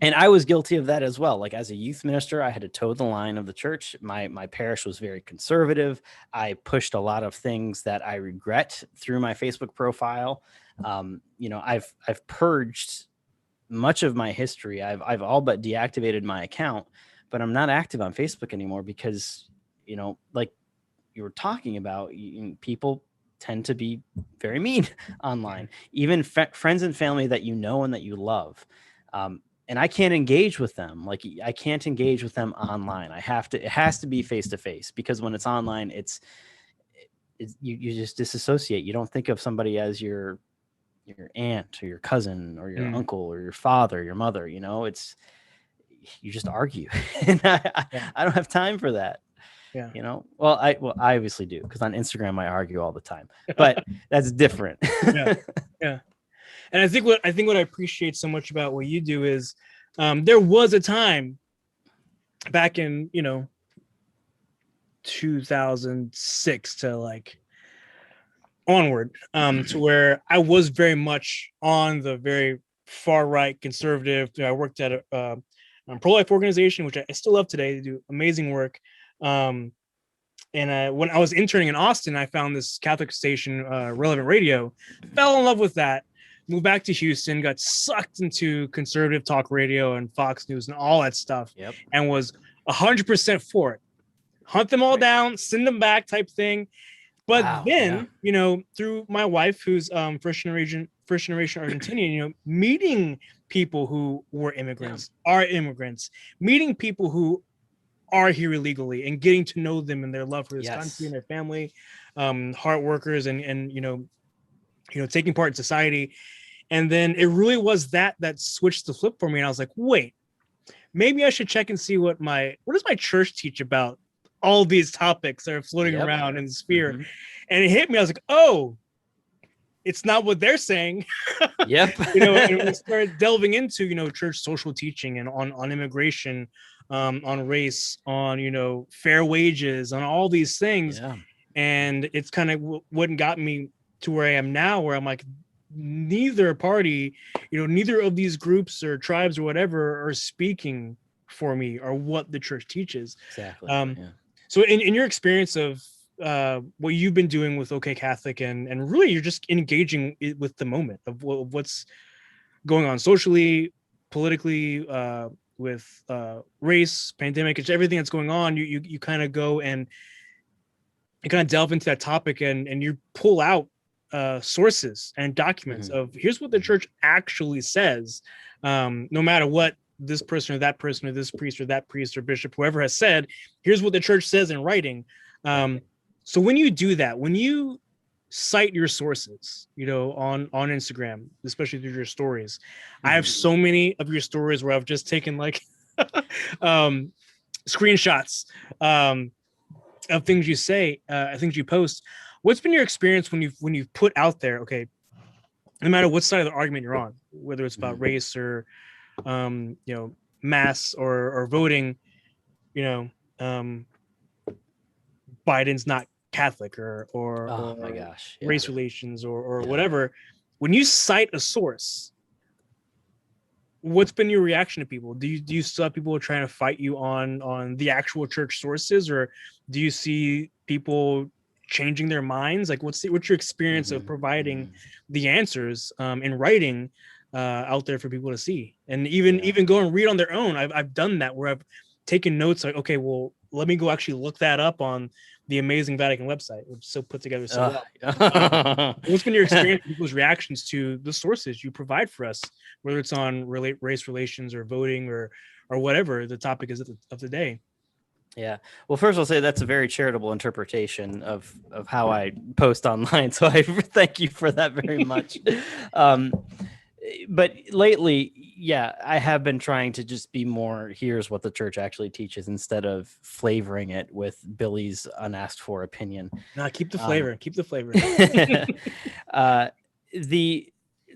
And I was guilty of that as well. Like, as a youth minister, I had to toe the line of the church. My parish was very conservative. I pushed a lot of things that I regret through my Facebook profile. I've purged much of my history. I've all but deactivated my account, but I'm not active on Facebook anymore because, like you were talking about, people tend to be very mean online, even friends and family that and that you love. And I can't engage with them. Like, I can't engage with them online. It has to be face to face, because when it's online, you just disassociate. You don't think of somebody as your aunt or your cousin or your uncle or your father, your mother. You just argue, and I don't have time for that. Well, I obviously do, because on Instagram I argue all the time, but that's different. Yeah. And I think what I appreciate so much about what you do is, there was a time back in 2006 to like onward, to where I was very much on the very far right conservative. I worked at a pro-life organization, which I still love today. They do amazing work. And when I was interning in Austin, I found this Catholic station, Relevant Radio, fell in love with that. moved back to Houston, got sucked into conservative talk radio and Fox News and all that stuff, Yep. and was 100% for it. Hunt them all down, send them back, type thing. But Wow. then, Yeah. through my wife, who's first generation Argentinian, meeting people who were immigrants, are immigrants, meeting people who are here illegally, and getting to know them and their love for this country and their family, hard workers, and taking part in society. And then it really was that switched the flip for me, and I was like, wait, maybe I should check and see what does my church teach about all these topics that are floating around in the sphere. Mm-hmm. And it hit me. I was like, oh, it's not what they're saying. Yep. And we started delving into, church social teaching and on immigration, on race, on, fair wages, on all these things. Yeah. And it's kind of what got me to where I am now, where I'm like, neither party, neither of these groups or tribes or whatever are speaking for me or what the church teaches. Exactly. So in your experience of what you've been doing with OK Catholic, and really you're just engaging with the moment of what's going on socially, politically, with race, pandemic, it's everything that's going on. You kind of go and you kind of delve into that topic, and you pull out sources and documents of here's what the church actually says, no matter what this person or that person or this priest or that priest or bishop, whoever has said, here's what the church says in writing. So when you do that, when you cite your sources, on Instagram, especially through your stories, I have so many of your stories where I've just taken like screenshots of things you say, things you post. What's been your experience when you've put out there, okay, no matter what side of the argument you're on, whether it's about race or mass or voting, Biden's not Catholic or Oh my gosh. Yeah. race relations or whatever. When you cite a source, what's been your reaction to people? Do you still have people trying to fight you on the actual church sources, or do you see people changing their minds? Like, what's your experience of providing the answers in writing out there for people to see, and even go and read on their own? I've done that where I've taken notes, like, okay, well, let me go actually look that up on the amazing Vatican website, which is so put together so well. What's been your experience, people's reactions to the sources you provide for us, whether it's on race relations or voting or whatever the topic is of the day? Yeah. Well, first I'll say that's a very charitable interpretation of how I post online. So I thank you for that very much. But lately, I have been trying to just be more, here's what the church actually teaches, instead of flavoring it with Billy's unasked for opinion. No, keep the flavor. Keep the flavor. The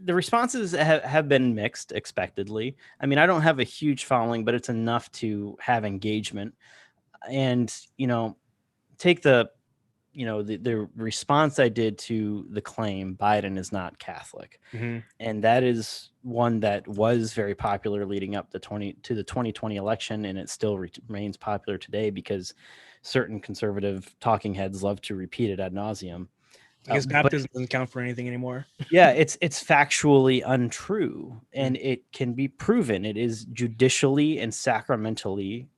responses have been mixed, expectedly. I mean, I don't have a huge following, but it's enough to have engagement. And, take the response I did to the claim Biden is not Catholic. And that is one that was very popular leading up to the 2020 election. And it still remains popular today because certain conservative talking heads love to repeat it ad nauseum. Because baptism doesn't count for anything anymore. Yeah, it's factually untrue, and it can be proven. It is judicially and sacramentally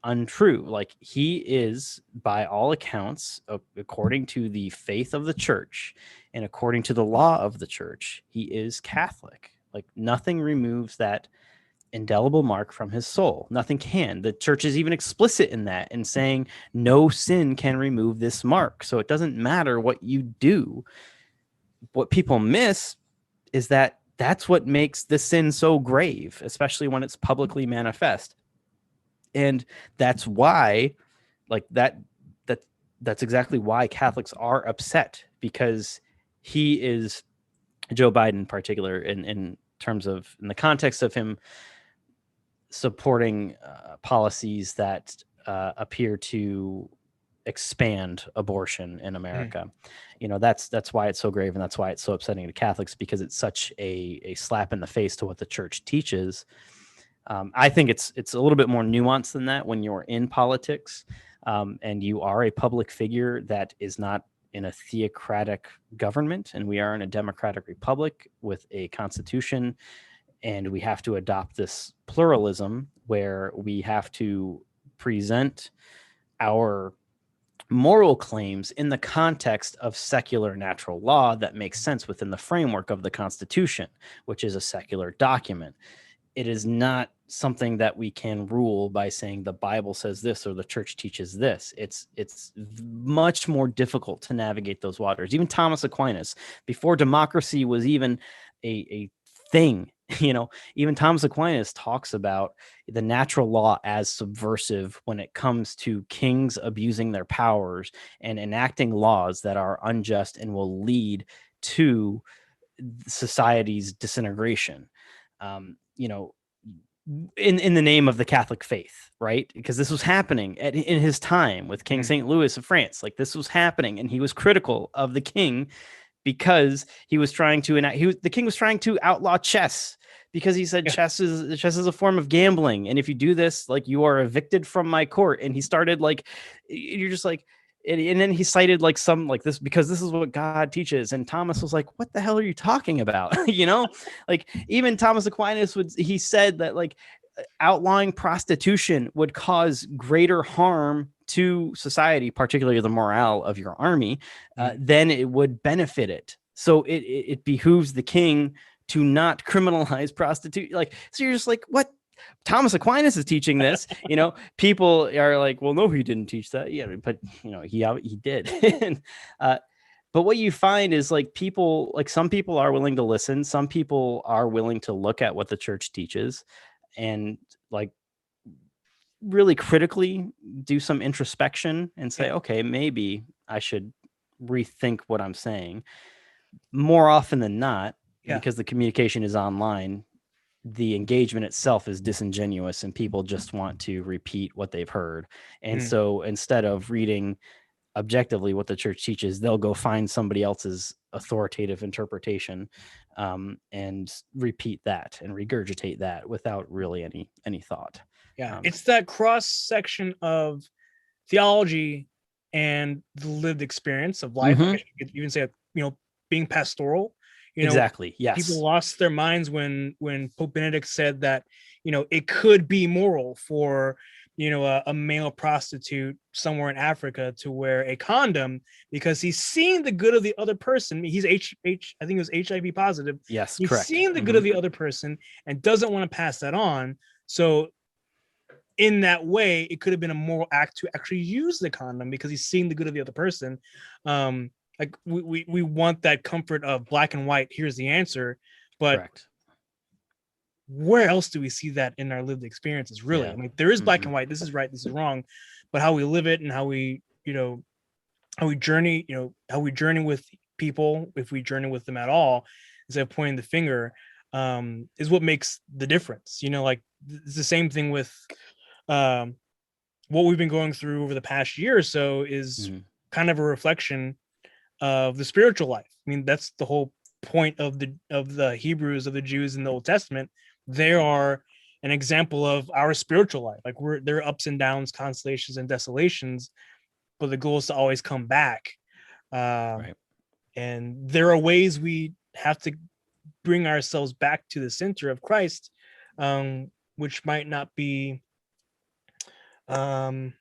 untrue. Like, he is, by all accounts, according to the faith of the church and according to the law of the church, he is Catholic. Like, nothing removes that indelible mark from his soul. Nothing can. The church is even explicit in that, in saying no sin can remove this mark. So it doesn't matter what you do. What people miss is that that's what makes the sin so grave, especially when it's publicly manifest. And that's why, like, that's exactly why Catholics are upset, because he is, Joe Biden in particular, in terms of, in the context of him supporting policies that appear to expand abortion in America. That's why it's so grave, and that's why it's so upsetting to Catholics, because it's such a slap in the face to what the church teaches. I think it's a little bit more nuanced than that when you're in politics, and you are a public figure that is not in a theocratic government, and we are in a democratic republic with a constitution, and we have to adopt this pluralism where we have to present our moral claims in the context of secular natural law that makes sense within the framework of the Constitution, which is a secular document. It is not something that we can rule by saying the Bible says this or the church teaches this. It's much more difficult to navigate those waters. Even Thomas Aquinas, before democracy was even a thing, even Thomas Aquinas talks about the natural law as subversive when it comes to kings abusing their powers and enacting laws that are unjust and will lead to society's disintegration. You know, in the name of the Catholic faith, right? Because this was happening in his time with King St. Louis of France. Like, this was happening, and he was critical of the king because he was trying to enact. The king was trying to outlaw chess because he said chess is a form of gambling, and if you do this, like, you are evicted from my court. And he started, like, you're just like. And then he cited like some like this because this is what God teaches. And Thomas was like, what the hell are you talking about? Like, even Thomas Aquinas he said that, like, outlawing prostitution would cause greater harm to society, particularly the morale of your army, than it would benefit it. So it behooves the king to not criminalize prostitution. Like, so you're just like, what? Thomas Aquinas is teaching this. People are like, well, no, he didn't teach that. Yeah, but he did. And, but what you find is, like, people, like, some people are willing to listen. Some people are willing to look at what the church teaches and, like, really critically do some introspection and say, okay, maybe I should rethink what I'm saying. More often than not, because the communication is online, the engagement itself is disingenuous and people just want to repeat what they've heard. And so instead of reading objectively what the church teaches, they'll go find somebody else's authoritative interpretation, and repeat that and regurgitate that without really any thought. It's that cross section of theology and the lived experience of life. Mm-hmm. I guess you could even say, being pastoral. Exactly. Yes. People lost their minds when Pope Benedict said that, it could be moral for, a male prostitute somewhere in Africa to wear a condom because he's seeing the good of the other person. He's I think it was HIV positive. Yes, he's correct. Seeing the good of the other person and doesn't want to pass that on. So in that way, it could have been a moral act to actually use the condom because he's seeing the good of the other person. Like, we want that comfort of black and white. Here's the answer, but correct. Where else do we see that in our lived experiences? Really, I mean, there is black and white. This is right. This is wrong. But how we live it and how we, how we journey, how we journey with people, if we journey with them at all, instead of pointing the finger, is what makes the difference. Like, it's the same thing with what we've been going through over the past year or so is kind of a reflection of the spiritual life. I mean, that's the whole point of the Hebrews, of the Jews in the Old Testament. They are an example of our spiritual life. Like, there are ups and downs, constellations and desolations, but the goal is to always come back. Right. And there are ways we have to bring ourselves back to the center of Christ, which might not be, I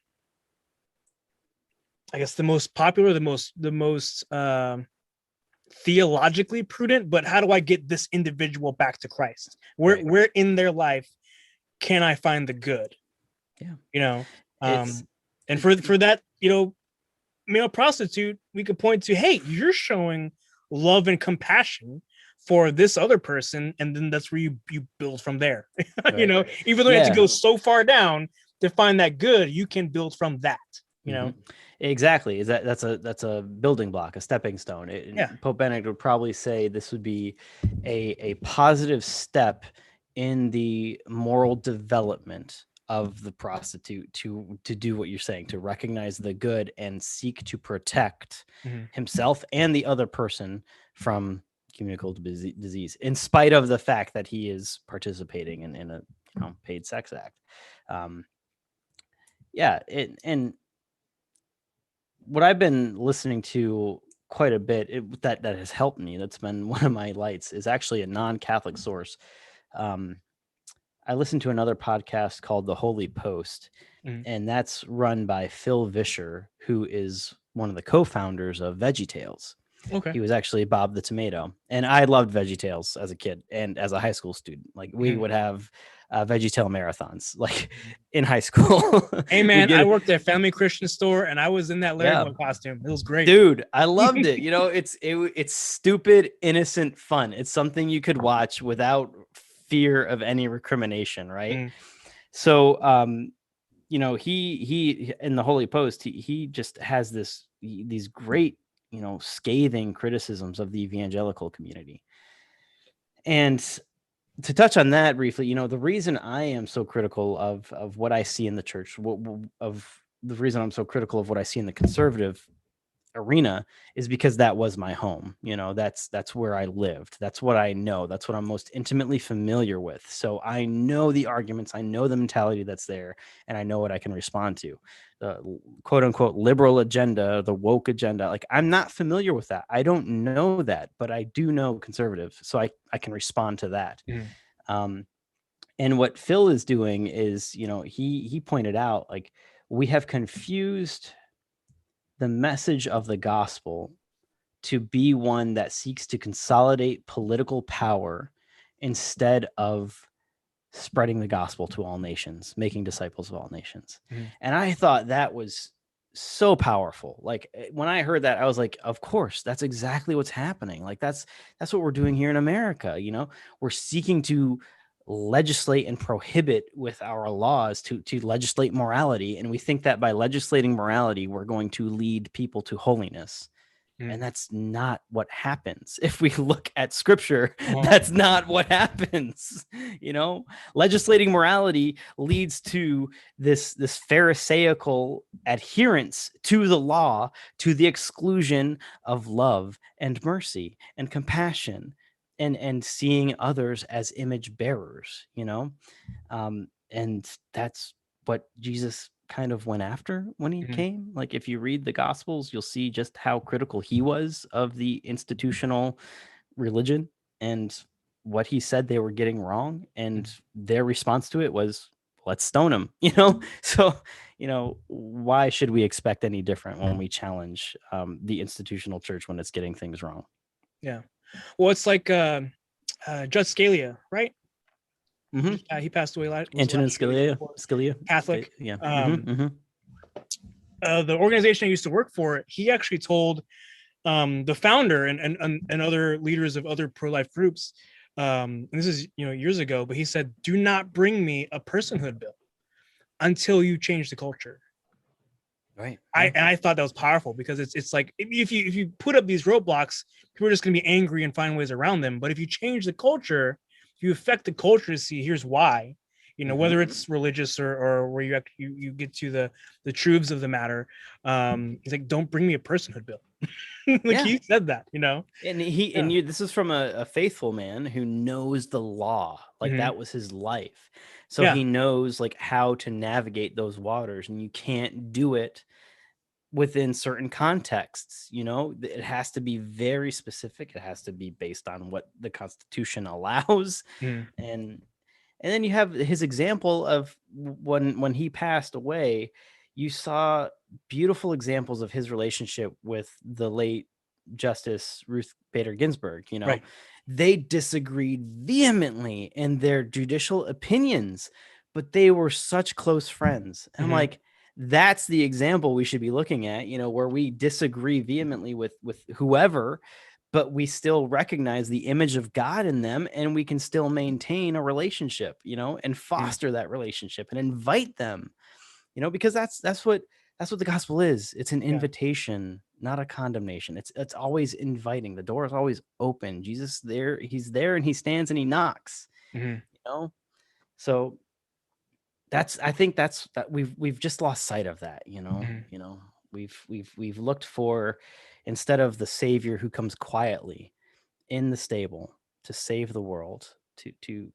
guess, the most popular, the most theologically prudent, but how do I get this individual back to Christ? Where in their life can I find the good? Yeah. And for that, male prostitute, we could point to, hey, you're showing love and compassion for this other person, and then that's where you build from there. Right. Even though you have to go so far down to find that good, you can build from that. Exactly. That's a building block, a stepping stone. Pope Benedict would probably say this would be a positive step in the moral development of the prostitute to do what you're saying, to recognize the good and seek to protect himself and the other person from communicable disease, in spite of the fact that he is participating in a paid sex act. And what I've been listening to quite a bit, that has helped me, that's been one of my lights, is actually a non-Catholic source. Um, I listened to another podcast called The Holy Post, Mm. and that's run by Phil Vischer, who is one of the co-founders of VeggieTales. Okay. He was actually Bob the Tomato, and I loved VeggieTales as a kid and as a high school student. Like we Mhm. would have VeggieTale marathons, like in high school. Hey We'd man, get I it, worked at Family Christian store and I was in that Larry yeah, Boy costume. It was great. dude, I loved it. You know, it's stupid, innocent fun. It's something you could watch without fear of any recrimination, right? Mm. So, you know, he in the Holy Post, he just has these great, you know, scathing criticisms of the evangelical community. And to touch on that briefly, you know, the reason I am so critical of what I see in the church, of the reason I'm so critical of what I see in the conservative arena is because that was my home. You know, that's where I lived. That's what I know. That's what I'm most intimately familiar with. So I know the arguments, I know the mentality that's there, and I know what I can respond to. The quote unquote liberal agenda, the woke agenda. Like I'm not familiar with that. I don't know that, but I do know conservative. So I can respond to that. Mm. Um, and what Phil is doing is, you know, he pointed out like we have confused the message of the gospel to be one that seeks to consolidate political power instead of spreading the gospel to all nations, making disciples of all nations. Mm. And I thought that was so powerful. Like when I heard that, I was like, of course, that's exactly what's happening. Like that's what we're doing here in America. You know, we're seeking to legislate and prohibit with our laws to legislate morality, and we think that by legislating morality we're going to lead people to holiness. Mm. And that's not what happens. If we look at scripture, Uh-huh. that's not what happens. You know, legislating morality leads to this pharisaical adherence to the law, to the exclusion of love and mercy and compassion, and seeing others as image bearers, you know. And that's what Jesus kind of went after when he Mm. came. Like if you read the gospels, you'll see just how critical he was of the institutional religion and what he said they were getting wrong, and Mm. their response to it was let's stone him. You know, so you know, why should we expect any different when we challenge the institutional church when it's getting things wrong? Yeah. Well, it's like Judge Scalia, right? Mm-hmm. He passed away was Antonin last year, the year before. Catholic. Yeah. Um, Mm-hmm. Mm-hmm. the organization I used to work for, he actually told the founder and other leaders of other pro-life groups, and this is years ago, but he said, "Do not bring me a personhood bill until you change the culture." Right. I Yeah. and I thought that was powerful because it's like if you put up these roadblocks, people are just going to be angry and find ways around them. But if you change the culture, if you affect the culture to see here's why, Mm-hmm. whether it's religious or where you get to the truths of the matter. He's like, don't bring me a personhood bill. Like Yeah. he said that, And he Yeah. and you this is from a faithful man who knows the law. Like Mhm. that was his life. So Yeah. he knows like how to navigate those waters, and you can't do it within certain contexts. You know, it has to be very specific. It has to be based on what the Constitution allows. Mhm. And and then you have his example of when he passed away, you saw beautiful examples of his relationship with the late Justice Ruth Bader Ginsburg. You know, Right. they disagreed vehemently in their judicial opinions, but they were such close friends. And I'm Mhm. like, that's the example we should be looking at, you know, where we disagree vehemently with whoever, but we still recognize the image of God in them, and we can still maintain a relationship, you know, and Mhm. foster that relationship and invite them, you know, because that's what the gospel is. It's an Yeah. invitation, not a condemnation. It's always inviting. The door is always open. Jesus there, he's there, and he stands and he knocks, Mhm. you know. So that's I think that's that we've just lost sight of that, you know. Mhm. You know, we've looked for, instead of the savior who comes quietly in the stable to save the world, to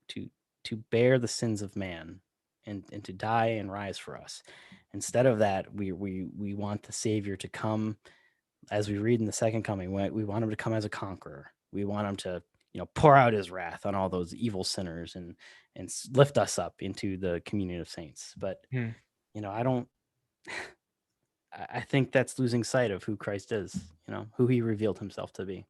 bear the sins of man, and to die and rise for us. Instead of that, we want the Savior to come, as we read in the second coming. We want him to come as a conqueror. We want him to, pour out his wrath on all those evil sinners and lift us up into the communion of saints. But Hmm. I don't. I think that's losing sight of who Christ is. Who he revealed himself to be.